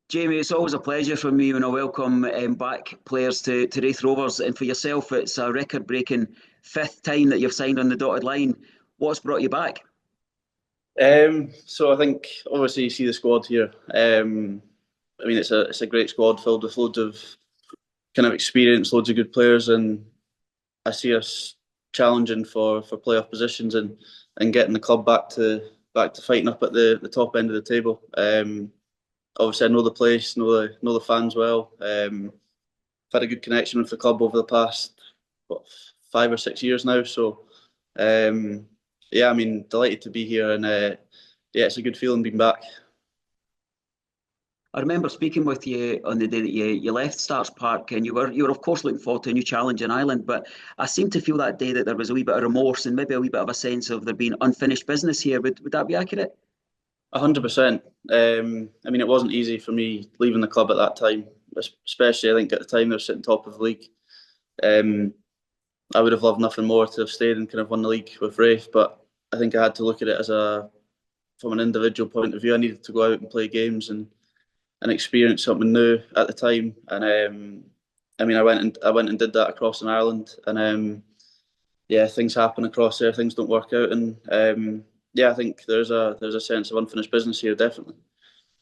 Jamie, it's always a pleasure for me when I welcome back players to Raith Rovers. And for yourself, it's a record breaking fifth time that you've signed on the dotted line. What's brought you back? So I think obviously you see the squad here. I mean it's a great squad filled with loads of kind of experience, loads of good players, and I see us challenging for playoff positions and getting the club back to fighting up at the top end of the table. Obviously I know the place, know the fans well. I've had a good connection with the club over the past what, 5 or 6 years now. So um, yeah, I mean delighted to be here, and yeah, it's a good feeling being back. I remember speaking with you on the day that you left Starks Park, and you were of course looking forward to a new challenge in Ireland. But I seem to feel that day that there was a wee bit of remorse and maybe a wee bit of a sense of there being unfinished business here. Would that be accurate? 100%. I mean, it wasn't easy for me leaving the club at that time, especially I think at the time they were sitting top of the league. Um, I would have loved nothing more to have stayed and kind of won the league with Raith, but I think I had to look at it from an individual point of view. I needed to go out and play games and experience something new at the time. And I mean, I went and did that across in Ireland, and yeah, things happen across there. Things don't work out, and yeah, I think there's a sense of unfinished business here, definitely.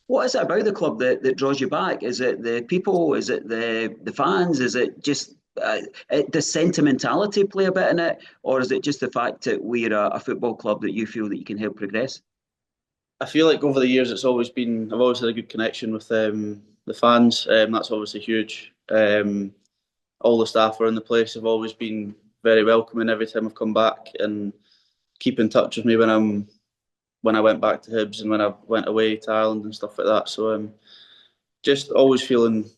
What is it about the club that draws you back? Is it the people? Is it the fans? Is it just does sentimentality play a bit in it, or is it just the fact that we're a football club that you feel that you can help progress? I feel like over the years I've always had a good connection with the fans. That's obviously huge. All the staff are in the place have always been very welcoming every time I've come back and keep in touch with me when I went back to Hibs and when I went away to Ireland and stuff like that. So just always feeling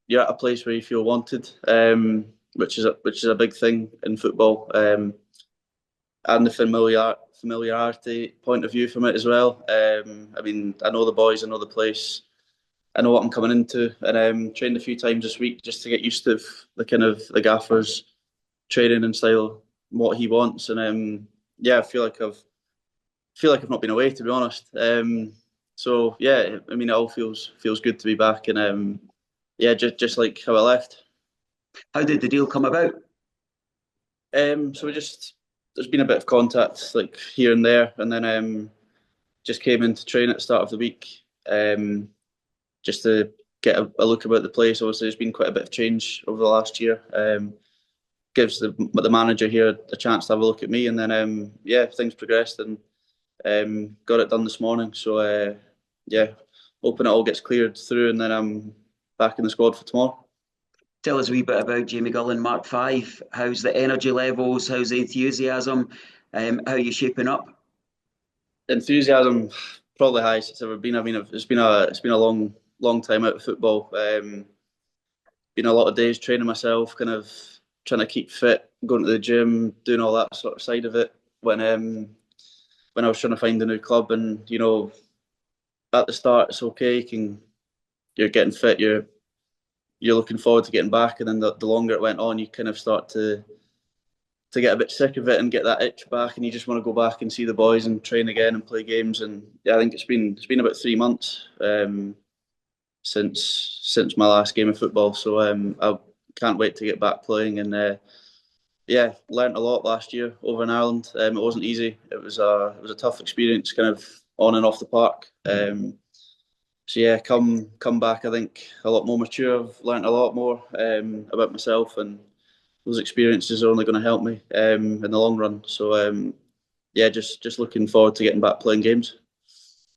you're at a place where you feel wanted, which is a big thing in football, and the familiarity point of view from it as well. I mean, I know the boys, I know the place, I know what I'm coming into, and trained a few times this week just to get used to the kind of the gaffer's training and style, what he wants, and yeah, I feel like I've not been away, to be honest. So yeah, I mean, it all feels good to be back, and yeah, just like how I left. How did the deal come about? So there's been a bit of contact like here and there, and then just came in to train at the start of the week, just to get a look about the place. Obviously, there's been quite a bit of change over the last year. Gives the manager here a chance to have a look at me, and then yeah, things progressed and got it done this morning. So yeah, hoping it all gets cleared through, and then I'm back in the squad for tomorrow. Tell us a wee bit about Jamie Gullan, Mark Five. How's the energy levels? How's the enthusiasm? How are you shaping up? Enthusiasm probably highest it's ever been. I mean, it's been a long time out of football. Been a lot of days training myself, kind of trying to keep fit, going to the gym, doing all that sort of side of it. When I was trying to find a new club, and at the start it's okay, you're getting fit, you're looking forward to getting back, and then the longer it went on, you kind of start to get a bit sick of it and get that itch back, and you just want to go back and see the boys and train again and play games. And yeah, I think it's been about 3 months since my last game of football, so I can't wait to get back playing. And yeah, learnt a lot last year over in Ireland. It wasn't easy. It was a tough experience, kind of on and off the park. So yeah, come back. I think a lot more mature. I've learnt a lot more about myself, and those experiences are only going to help me in the long run. So yeah, just looking forward to getting back playing games.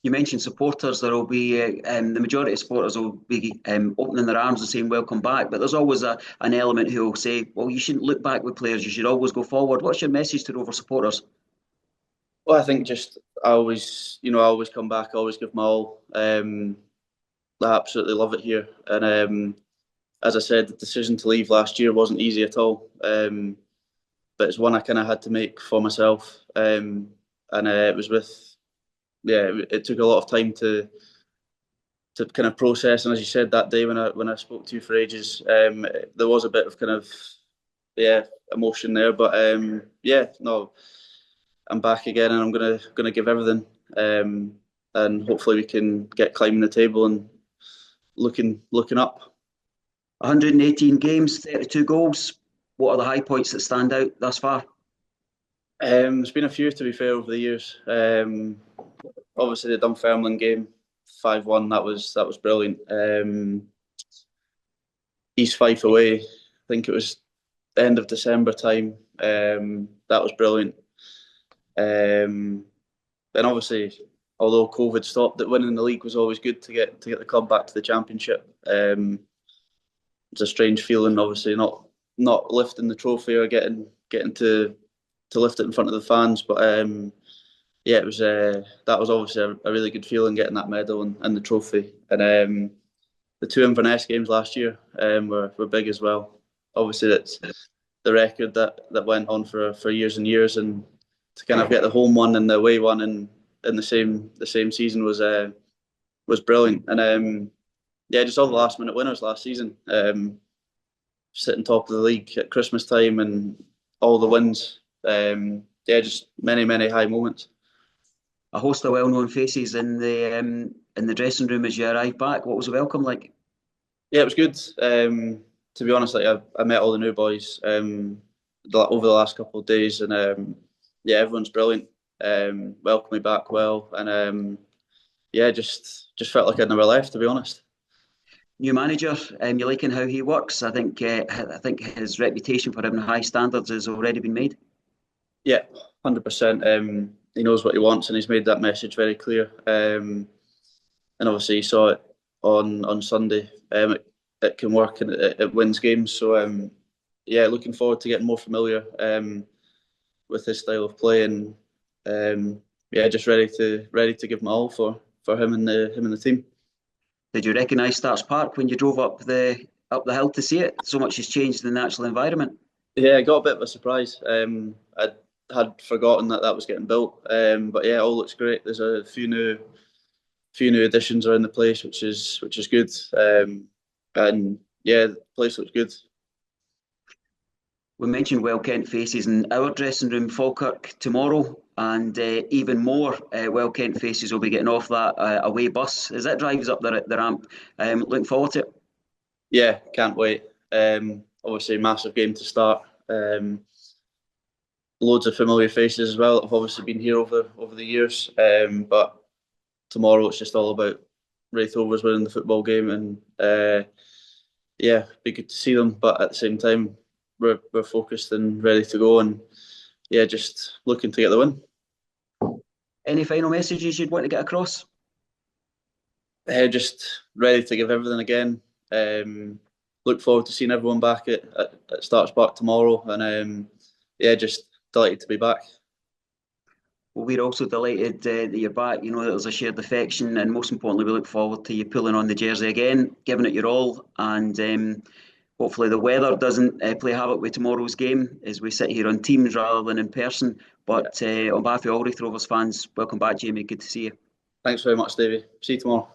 You mentioned supporters. There will be the majority of supporters will be opening their arms and saying welcome back. But there's always an element who will say, "Well, you shouldn't look back with players. You should always go forward." What's your message to Rover supporters? Well, I think just I always come back, I always give my all. I absolutely love it here, and as I said, the decision to leave last year wasn't easy at all. But it's one I kind of had to make for myself, and it was yeah, it took a lot of time to kind of process. And as you said that day when I spoke to you for ages, there was a bit of kind of yeah emotion there, but yeah, no, I'm back again, and I'm gonna give everything, and hopefully we can get climbing the table and looking up. 118 games, 32 goals. What are the high points that stand out thus far? There's been a few, to be fair, over the years. Obviously the Dunfermline game, 5-1. That was brilliant. East Fife away, I think it was the end of December time. That was brilliant. Then obviously, although COVID stopped, that winning the league was always good to get the club back to the Championship. It's a strange feeling, obviously, not lifting the trophy or getting to lift it in front of the fans, but yeah, it was that was obviously a really good feeling getting that medal and the trophy. And the two Inverness games last year were big as well. Obviously, that's the record that went on for years and years, and to kind of get the home one and the away one in the same season was brilliant. And yeah, just all the last minute winners last season, sitting top of the league at Christmas time and all the wins. Yeah, just many high moments. A host of well-known faces in the dressing room as you arrived back. What was the welcome like? Yeah, it was good. To be honest, like I met all the new boys over the last couple of days, and yeah, everyone's brilliant. Welcomed me back well, and yeah, just felt like I'd never left, to be honest. New manager, you liking how he works? I think his reputation for having high standards has already been made. Yeah, 100%. He knows what he wants, and he's made that message very clear. And obviously, he saw it on Sunday. It can work and it wins games. So yeah, looking forward to getting more familiar with his style of play, and yeah, just ready to give my all for him and the team. Did you recognise Starks Park when you drove up the hill to see it? So much has changed in the natural environment. Yeah, I got a bit of a surprise. I had forgotten that was getting built, but yeah, it all looks great. There's a few new additions around the place, which is good. And yeah, the place looks good. We mentioned well-kent faces in our dressing room, Falkirk tomorrow, and even more well-kent faces will be getting off that away bus as that drives up the ramp. Looking forward to it. Yeah, can't wait. Obviously, massive game to start. Loads of familiar faces as well. I've obviously been here over the years, but tomorrow it's just all about Raith Rovers winning the football game, and yeah, be good to see them. But at the same time, we're focused and ready to go, and yeah, just looking to get the win. Any final messages you'd want to get across? Just ready to give everything again. Look forward to seeing everyone back at Starks Park tomorrow, and yeah, just delighted to be back. Well, we're also delighted that you're back. You know that there's a shared affection, and most importantly, we look forward to you pulling on the jersey again, giving it your all, and hopefully the weather doesn't play havoc with tomorrow's game as we sit here on Teams rather than in person. But on behalf of all Raith Rovers fans, welcome back, Jamie. Good to see you. Thanks very much, Davey. See you tomorrow.